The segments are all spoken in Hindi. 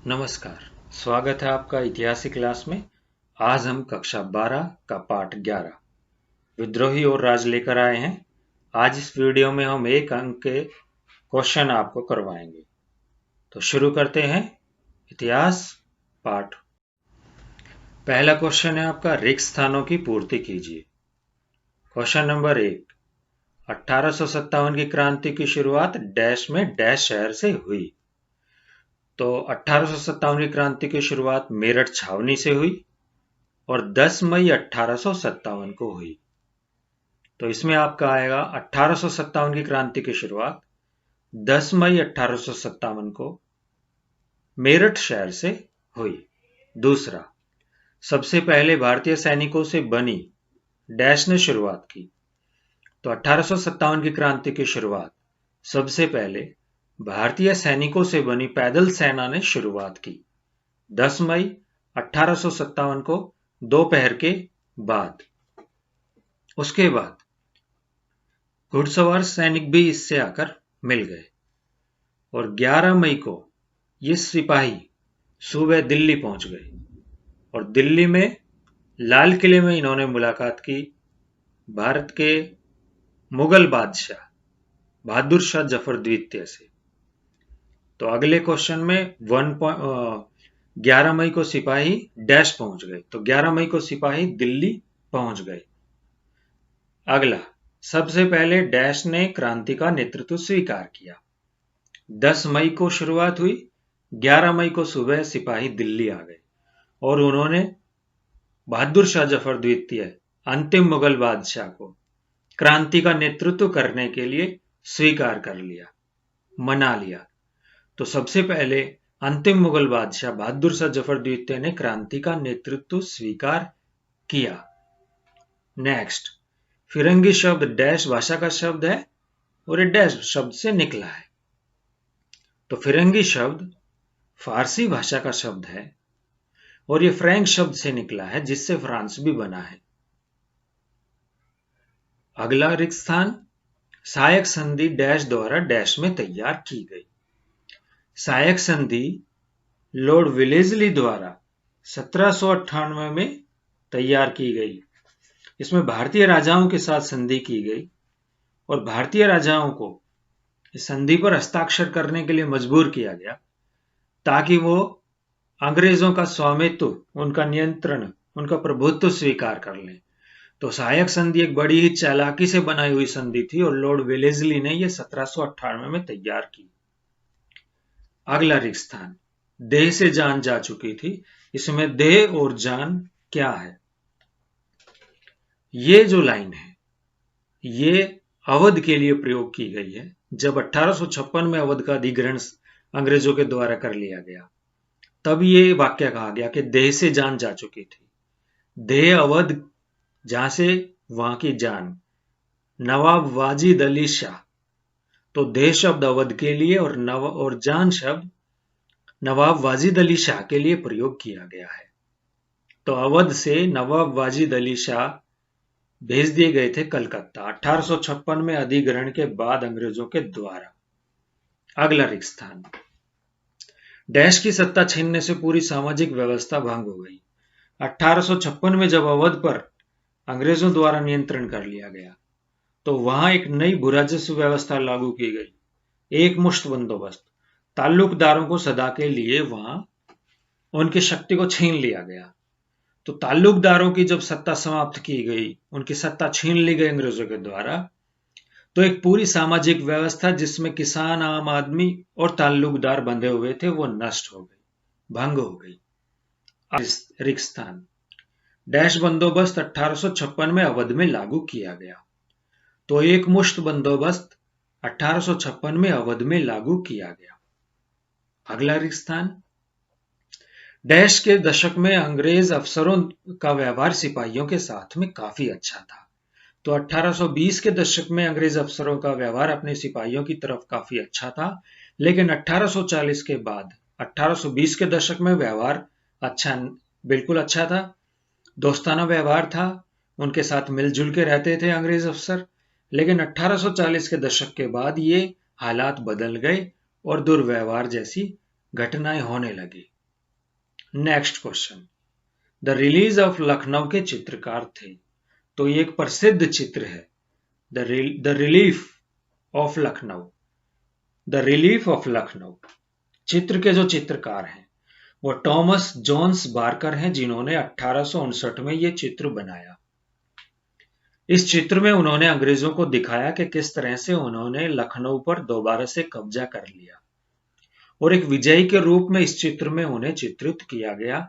नमस्कार। स्वागत है आपका इतिहास की क्लास में। आज हम कक्षा 12 का पाठ 11 विद्रोही और राज लेकर आए हैं। आज इस वीडियो में हम एक अंक के क्वेश्चन आपको करवाएंगे। तो शुरू करते हैं इतिहास पाठ। पहला क्वेश्चन है आपका, रिक्त स्थानों की पूर्ति कीजिए। क्वेश्चन नंबर 1, 1857 की क्रांति की शुरुआत डैश में डैश शहर से हुई। तो 1857 की क्रांति की शुरुआत मेरठ छावनी से हुई और 10 मई 1857 को हुई। तो इसमें आपका आएगा 1857 की क्रांति की शुरुआत 10 मई 1857 को मेरठ शहर से हुई। दूसरा, सबसे पहले भारतीय सैनिकों से बनी डैश ने शुरुआत की। तो 1857 की क्रांति की शुरुआत सबसे पहले भारतीय सैनिकों से बनी पैदल सेना ने शुरुआत की 10 मई 1857 को दोपहर के बाद। उसके बाद घुड़सवार सैनिक भी इससे आकर मिल गए और 11 मई को ये सिपाही सुबह दिल्ली पहुंच गए और दिल्ली में लाल किले में इन्होंने मुलाकात की भारत के मुगल बादशाह बहादुर शाह जफर द्वितीय से। तो अगले क्वेश्चन में 11 मई को सिपाही डैश पहुंच गए। तो 11 मई को सिपाही दिल्ली पहुंच गए। अगला, सबसे पहले डैश ने क्रांति का नेतृत्व स्वीकार किया। 10 मई को शुरुआत हुई, 11 मई को सुबह सिपाही दिल्ली आ गए और उन्होंने बहादुर शाह जफर द्वितीय अंतिम मुगल बादशाह को क्रांति का नेतृत्व करने के लिए स्वीकार कर लिया, मना लिया। तो सबसे पहले अंतिम मुगल बादशाह बहादुर शाह जफर द्वितीय ने क्रांति का नेतृत्व स्वीकार किया। नेक्स्ट, फिरंगी शब्द डैश भाषा का शब्द है और ये डैश शब्द से निकला है। तो फिरंगी शब्द फारसी भाषा का शब्द है और ये फ्रेंच शब्द से निकला है जिससे फ्रांस भी बना है। अगला रिक्त स्थान, सहायक संधि डैश द्वारा डैश में तैयार की गई। सहायक संधि लॉर्ड विलेस्ली द्वारा 1798 में तैयार की गई। इसमें भारतीय राजाओं के साथ संधि की गई और भारतीय राजाओं को इस संधि पर हस्ताक्षर करने के लिए मजबूर किया गया ताकि वो अंग्रेजों का स्वामित्व, उनका नियंत्रण, उनका प्रभुत्व स्वीकार कर लें। तो सहायक संधि एक बड़ी ही चालाकी से बनाई हुई संधि थी और लॉर्ड वेलेस्ली ने यह 1798 में तैयार की। अगला रिक्त स्थान, देह से जान जा चुकी थी। इसमें देह और जान क्या है? ये जो लाइन है ये अवध के लिए प्रयोग की गई है जब 1856 में अवध का अधिग्रहण अंग्रेजों के द्वारा कर लिया गया। तब ये वाक्य कहा गया कि देह से जान जा चुकी थी। देह अवध, जहां से वहां की जान। नवाब वाजिद अली शाह। तो देह शब्द अवध के लिए और जान शब्द नवाब वाजिद अली शाह के लिए प्रयोग किया गया है। तो अवध से नवाब वाजिद अली शाह भेज दिए गए थे कलकत्ता 1856 में अधिग्रहण के बाद अंग्रेजों के द्वारा। अगला रिक्त स्थान, डैश की सत्ता छीनने से पूरी सामाजिक व्यवस्था भंग हो गई। 1856 में जब अवध पर अंग्रेजों द्वारा नियंत्रण कर लिया गया तो वहां एक नई भूराजस्व व्यवस्था लागू की गई। एक मुश्त बंदोबस्त, ताल्लुकदारों को सदा के लिए वहां उनकी शक्ति को छीन लिया गया। तो ताल्लुकदारों की जब सत्ता समाप्त की गई, उनकी सत्ता छीन ली गई अंग्रेजों के द्वारा, तो एक पूरी सामाजिक व्यवस्था जिसमें किसान, आम आदमी और ताल्लुकदार बंधे हुए थे वो नष्ट हो गई, भंग हो गई। रिक्त स्थान, डैश बंदोबस्त 1856 में अवध में लागू किया गया। तो एक मुश्त बंदोबस्त 1856 में अवध में लागू किया गया। अगला रिक्त स्थान, डैश के दशक में अंग्रेज अफसरों का व्यवहार सिपाहियों के साथ में काफी अच्छा था। तो 1820 के दशक में अंग्रेज अफसरों का व्यवहार अपने सिपाहियों की तरफ काफी अच्छा था, लेकिन 1840 के बाद 1820 के दशक में व्यवहार बिल्कुल अच्छा था। दोस्ताना व्यवहार था, उनके साथ मिलजुल के रहते थे अंग्रेज अफसर। लेकिन 1840 के दशक के बाद ये हालात बदल गए और दुर्व्यवहार जैसी घटनाएं होने लगी। Next question, the release of Lucknow के चित्रकार थे। तो ये एक प्रसिद्ध चित्र है, the relief of Lucknow. The relief of Lucknow चित्र के जो चित्रकार हैं वो टॉमस जोन्स बार्कर हैं, जिन्होंने 1859 में ये चित्र बनाया। इस चित्र में उन्होंने अंग्रेजों को दिखाया कि किस तरह से उन्होंने लखनऊ पर दोबारा से कब्जा कर लिया, और एक विजयी के रूप में इस चित्र में उन्हें चित्रित किया गया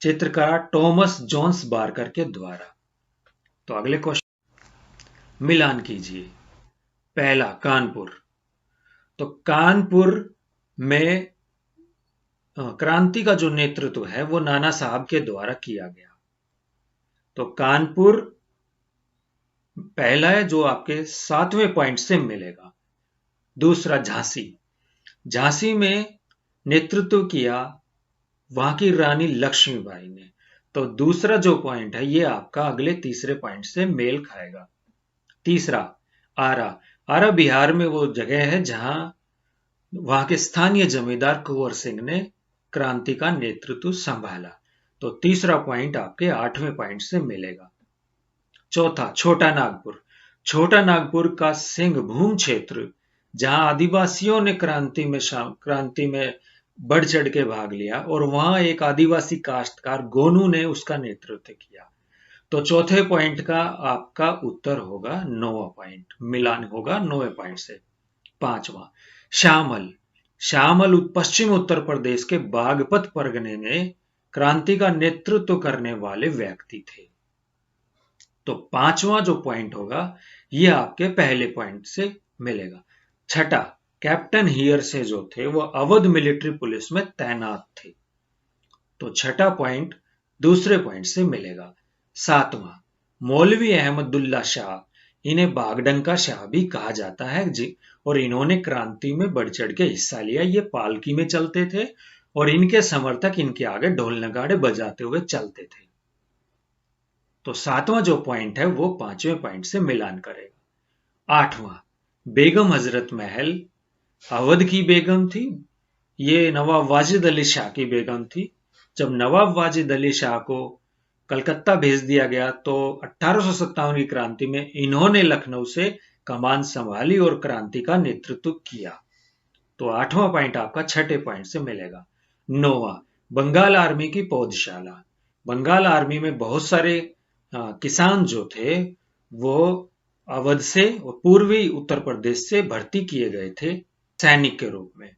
चित्रकार टॉमस जोन्स बार्कर के द्वारा। तो अगले क्वेश्चन मिलान कीजिए। पहला, कानपुर। तो कानपुर में क्रांति का जो नेतृत्व है वो नाना साहब के द्वारा किया गया। तो कानपुर पहला है जो आपके 7वें पॉइंट से मिलेगा। दूसरा, झांसी। झांसी में नेतृत्व किया वहां की रानी लक्ष्मीबाई ने। तो दूसरा जो पॉइंट है ये आपका अगले तीसरे पॉइंट से मेल खाएगा। तीसरा, आरा। आरा बिहार में वो जगह है जहां वहां के स्थानीय जमींदार कुंवर सिंह ने क्रांति का नेतृत्व संभाला। तो तीसरा पॉइंट आपके 8वें पॉइंट से मिलेगा। चौथा, छोटा नागपुर। छोटा नागपुर का सिंहभूम क्षेत्र जहां आदिवासियों ने क्रांति में बढ़ चढ़ के भाग लिया, और वहां एक आदिवासी काश्तकार गोनू ने उसका नेतृत्व किया। तो चौथे पॉइंट का आपका उत्तर होगा 9वां पॉइंट, मिलान होगा 9वें पॉइंट से। पांचवा, शामल। शामल पश्चिम उत्तर प्रदेश के बागपत परगने में क्रांति का नेतृत्व करने वाले व्यक्ति थे। तो पांचवा जो पॉइंट होगा ये आपके पहले पॉइंट से मिलेगा। छठा, कैप्टन हियर से जो थे वो अवध मिलिट्री पुलिस में तैनात थे। तो छठा पॉइंट दूसरे पॉइंट से मिलेगा। सातवां, मौलवी अहमदुल्ला शाह। इन्हें बागडंका शाह भी कहा जाता है जी, और इन्होंने क्रांति में बढ़ चढ़ के हिस्सा लिया। ये पालकी में चलते थे और इनके समर्थक इनके आगे ढोल नगाड़े बजाते हुए चलते थे। तो सातवां जो पॉइंट है वो 5वें पॉइंट से मिलान करेगा। आठवां, बेगम हजरत महल। अवध की बेगम थी, ये नवाब वाजिद अली शाह की बेगम थी। जब नवाब वाजिद अली शाह को कलकत्ता भेज दिया गया तो 1857 की क्रांति में इन्होंने लखनऊ से कमान संभाली और क्रांति का नेतृत्व किया। तो 8वां पॉइंट आपका 6ठे पॉइंट से मिलेगा। 9वां, बंगाल आर्मी की पौधशाला। बंगाल आर्मी में बहुत सारे किसान जो थे वो अवध से और पूर्वी उत्तर प्रदेश से भर्ती किए गए थे सैनिक के रूप में।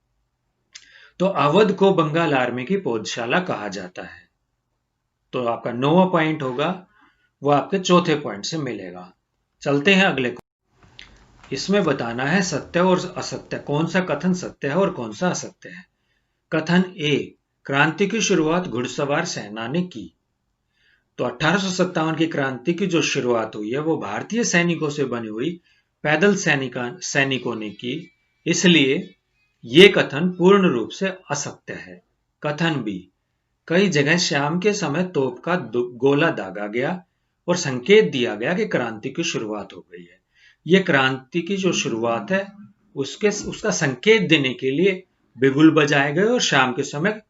तो अवध को बंगाल आर्मी की पौधशाला कहा जाता है। तो आपका 9वां पॉइंट होगा वो आपके चौथे पॉइंट से मिलेगा। चलते हैं अगले को। इसमें बताना है सत्य और असत्य, कौन सा कथन सत्य है और कौन सा असत्य है। कथन ए, क्रांति की शुरुआत घुड़सवार सेना ने की। तो 1857 की क्रांति की जो शुरुआत हुई है वो भारतीय सैनिकों से बनी हुई पैदल सैनिकों ने की, इसलिए ये कथन पूर्ण रूप से असत्य है। कथन बी, कई जगह शाम के समय तोप का गोला दागा गया और संकेत दिया गया कि क्रांति की शुरुआत हो गई है। ये क्रांति की जो शुरुआत है उसका संकेत देने के लिए बिगुल बजाए गए और शाम के समय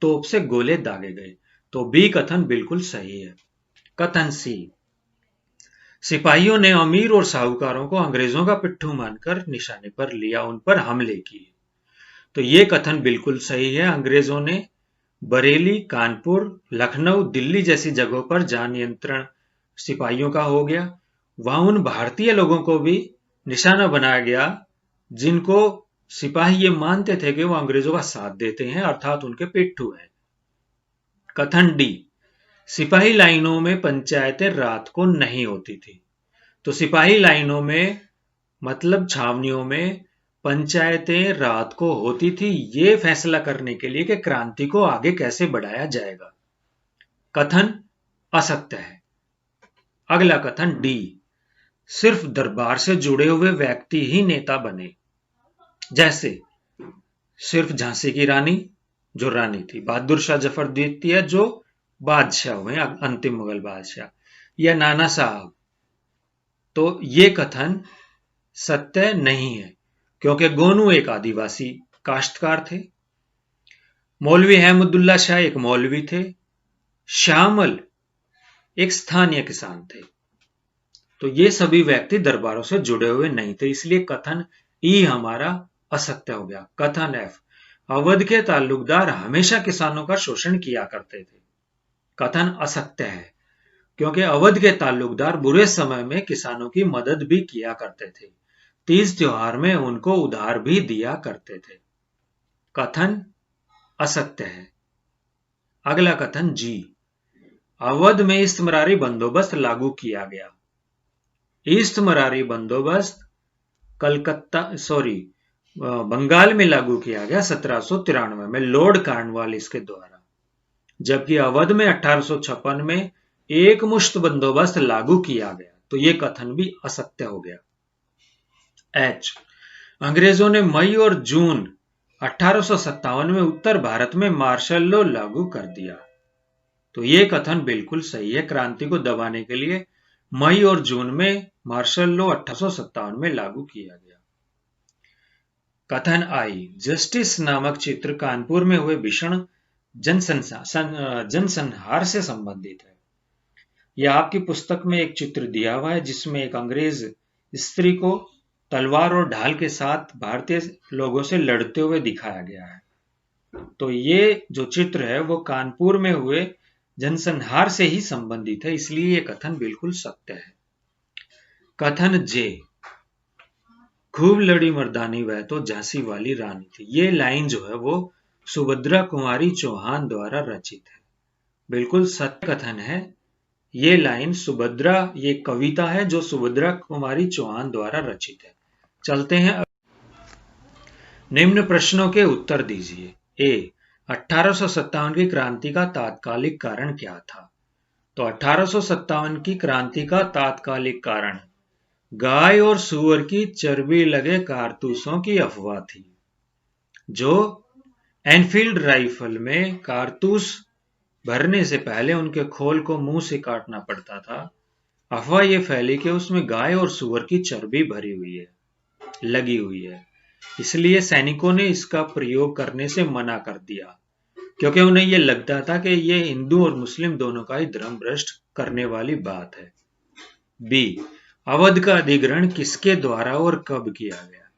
तोप से गोले दागे गए। तो बी कथन बिल्कुल सही है। कथन सी, सिपाहियों ने अमीर और साहूकारों को अंग्रेजों का पिट्ठू मानकर निशाने पर लिया, उन पर हमले किए। तो ये कथन बिल्कुल सही है। अंग्रेजों ने बरेली, कानपुर, लखनऊ, दिल्ली जैसी जगहों पर जान नियंत्रण सिपाहियों का हो गया। वहां उन भारतीय लोगों को भी निशाना बनाया गया जिनको सिपाही ये मानते थे कि वो अंग्रेजों का साथ देते हैं, अर्थात उनके पिट्ठू हैं। कथन डी, सिपाही लाइनों में पंचायतें रात को नहीं होती थी। तो सिपाही लाइनों में मतलब छावनियों में पंचायतें रात को होती थी, ये फैसला करने के लिए कि क्रांति को आगे कैसे बढ़ाया जाएगा। कथन असत्य है। अगला कथन डी, सिर्फ दरबार से जुड़े हुए व्यक्ति ही नेता बने, जैसे सिर्फ झांसी की रानी जो रानी थी, बहादुर शाह जफर द्वितीय जो बादशाह हुए अंतिम मुगल बादशाह, या नाना साहब। तो ये कथन सत्य नहीं है क्योंकि गोनू एक आदिवासी काश्तकार थे। मौलवी अहमदुल्ला शाह एक मौलवी थे, श्यामल एक स्थानीय किसान थे। तो ये सभी व्यक्ति दरबारों से जुड़े हुए नहीं थे, इसलिए कथन ई हमारा असत्य हो गया। कथन एफ, अवध के ताल्लुकदार हमेशा किसानों का शोषण किया करते थे। कथन असत्य है, क्योंकि अवध के ताल्लुकदार बुरे समय में किसानों की मदद भी किया करते थे, तीज त्योहार में उनको उधार भी दिया करते थे। कथन असत्य है। अगला कथन जी, अवध में इस्तमरारी बंदोबस्त लागू किया गया। इस्तमरारी बंदोबस्त बंगाल में लागू किया गया 1793 में लॉर्ड कॉर्नवालिस के द्वारा, जबकि अवध में 1856 में एक मुश्त बंदोबस्त लागू किया गया। तो यह कथन भी असत्य हो गया। एच, अंग्रेजों ने मई और जून 1857 में उत्तर भारत में मार्शल लॉ लागू कर दिया। तो यह कथन बिल्कुल सही है। क्रांति को दबाने के लिए मई और जून में मार्शल लॉ 1857 में लागू किया गया। कथन आई, जस्टिस नामक चित्र कानपुर में हुए भीषण जनसंहार से संबंधित है। यह आपकी पुस्तक में एक चित्र दिया हुआ है जिसमें एक अंग्रेज स्त्री को तलवार और ढाल के साथ भारतीय लोगों से लड़ते हुए दिखाया गया है। तो ये जो चित्र है वो कानपुर में हुए जनसंहार से ही संबंधित है, इसलिए ये कथन बिल्कुल सत्य है। कथन जे, खूब लड़ी मर्दानी वह तो झांसी वाली रानी थी। ये लाइन जो है वो सुभद्रा कुमारी चौहान द्वारा रचित है। बिल्कुल सत्य कथन है। ये लाइन ये कविता है जो सुभद्रा कुमारी चौहान द्वारा रचित है। चलते हैं, निम्न प्रश्नों के उत्तर दीजिए। ए, 1857 की क्रांति का तात्कालिक कारण क्या था? तो 1857 की क्रांति का तात्कालिक कारण गाय और सूअर की चर्बी लगे कारतूसों की अफवाह थी। जो एनफील्ड राइफल में कारतूस भरने से पहले उनके खोल को मुंह से काटना पड़ता था, अफवाह यह फैली कि उसमें गाय और सूअर की चर्बी भरी हुई है, लगी हुई है। इसलिए सैनिकों ने इसका प्रयोग करने से मना कर दिया, क्योंकि उन्हें यह लगता था कि यह हिंदू और मुस्लिम दोनों का ही धर्म भ्रष्ट करने वाली बात है। बी, अवध का अधिग्रहण किसके द्वारा और कब किया गया?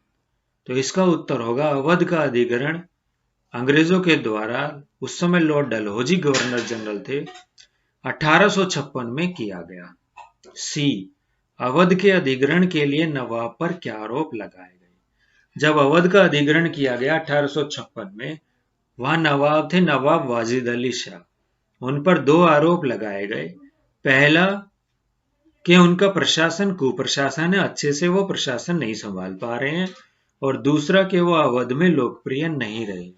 तो इसका उत्तर होगा अवध का अधिग्रहण अंग्रेजों के द्वारा, उस समय लॉर्ड डलहौजी गवर्नर जनरल थे, 1856 में किया गया। सी, अवध के अधिग्रहण के लिए नवाब पर क्या आरोप लगाए गए? जब अवध का अधिग्रहण किया गया 1856 में, वहां नवाब थे नवाब वाजिद अली शाह। उन पर दो आरोप लगाए गए। पहला कि उनका प्रशासन कुप्रशासन है, अच्छे से वो प्रशासन नहीं संभाल पा रहे हैं, और दूसरा कि वो अवध में लोकप्रिय नहीं रहे।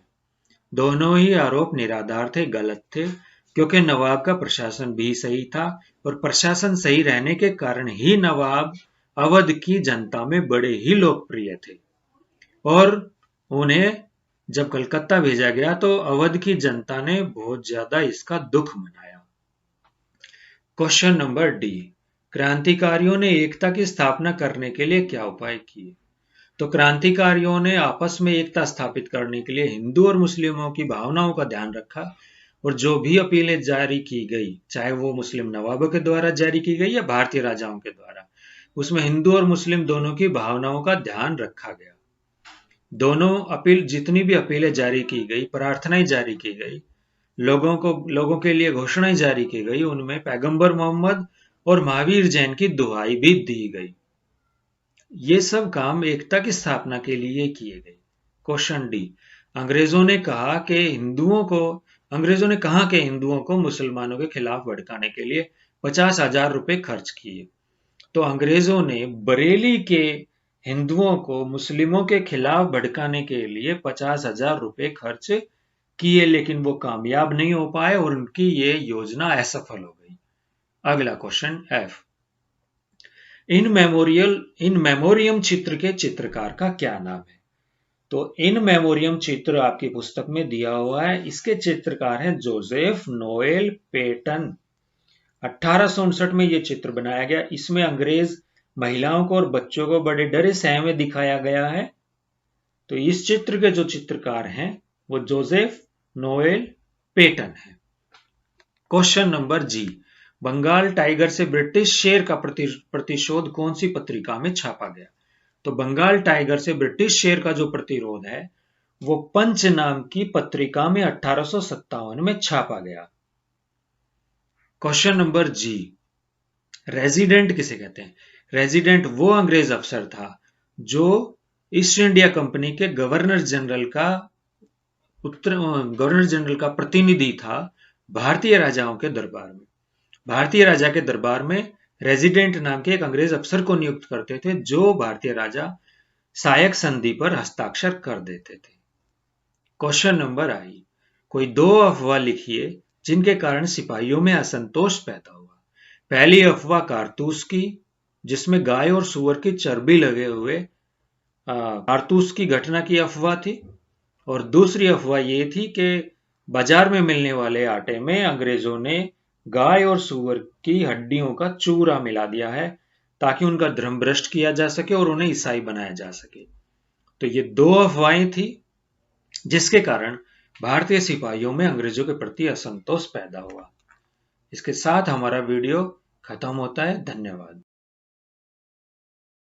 दोनों ही आरोप निराधार थे, गलत थे, क्योंकि नवाब का प्रशासन भी सही था और प्रशासन सही रहने के कारण ही नवाब अवध की जनता में बड़े ही लोकप्रिय थे। और उन्हें जब कलकत्ता भेजा गया तो अवध की जनता ने बहुत ज्यादा इसका दुख मनाया। क्वेश्चन नंबर डी, क्रांतिकारियों ने एकता की स्थापना करने के लिए क्या उपाय किए? तो क्रांतिकारियों ने आपस में एकता स्थापित करने के लिए हिंदू और मुस्लिमों की भावनाओं का ध्यान रखा, और जो भी अपीलें जारी की गई, चाहे वो मुस्लिम नवाबों के द्वारा जारी की गई या भारतीय राजाओं के द्वारा, उसमें हिंदू और मुस्लिम दोनों की भावनाओं का ध्यान रखा गया। जितनी भी अपीलें जारी की गई, प्रार्थनाएं जारी की गई, लोगों के लिए घोषणाएं जारी की गई, उनमें पैगंबर मोहम्मद और महावीर जैन की दुहाई भी दी गई। ये सब काम एकता की स्थापना के लिए किए गए। क्वेश्चन डी, अंग्रेजों ने कहा कि हिंदुओं को मुसलमानों के खिलाफ भड़काने के लिए 50,000 रुपए खर्च किए। तो अंग्रेजों ने बरेली के हिंदुओं को मुस्लिमों के खिलाफ भड़काने के लिए 50,000 रुपए खर्च किए, लेकिन वो कामयाब नहीं हो पाए और उनकी ये योजना असफल हो गई। अगला क्वेश्चन एफ, इन मेमोरियम चित्र के चित्रकार का क्या नाम है? तो इन मेमोरियम चित्र आपकी पुस्तक में दिया हुआ है। इसके चित्रकार हैं जोसेफ नोएल पेटन। 1859 में यह चित्र बनाया गया। इसमें अंग्रेज महिलाओं को और बच्चों को बड़े डरे सहमे दिखाया गया है। तो इस चित्र के जो चित्रकार हैं वो जोसेफ नोएल पेटन है। क्वेश्चन नंबर जी, बंगाल टाइगर से ब्रिटिश शेर का प्रतिशोध कौन सी पत्रिका में छापा गया? तो बंगाल टाइगर से ब्रिटिश शेर का जो प्रतिरोध है वो पंच नाम की पत्रिका में 1857 में छापा गया। क्वेश्चन नंबर जी, रेजिडेंट किसे कहते हैं? रेजिडेंट वो अंग्रेज अफसर था जो ईस्ट इंडिया कंपनी के गवर्नर जनरल का प्रतिनिधि था भारतीय राजाओं के दरबार में। भारतीय राजा के दरबार में रेजिडेंट नाम के एक अंग्रेज अफसर को नियुक्त करते थे जो भारतीय राजा सायक संधि पर हस्ताक्षर कर देते थे। क्वेश्चन नंबर आई, कोई दो अफवाह लिखिए जिनके कारण सिपाहियों में असंतोष पैदा हुआ। पहली अफवाह कारतूस की, जिसमें गाय और सुअर की चर्बी लगे हुए कारतूस की घटना की अफवाह थी। और दूसरी अफवाह ये थी कि बाजार में मिलने वाले आटे में अंग्रेजों ने गाय और सुअर की हड्डियों का चूरा मिला दिया है ताकि उनका धर्म भ्रष्ट किया जा सके और उन्हें ईसाई बनाया जा सके। तो ये दो अफवाहें थी जिसके कारण भारतीय सिपाहियों में अंग्रेजों के प्रति असंतोष पैदा हुआ। इसके साथ हमारा वीडियो खत्म होता है। धन्यवाद।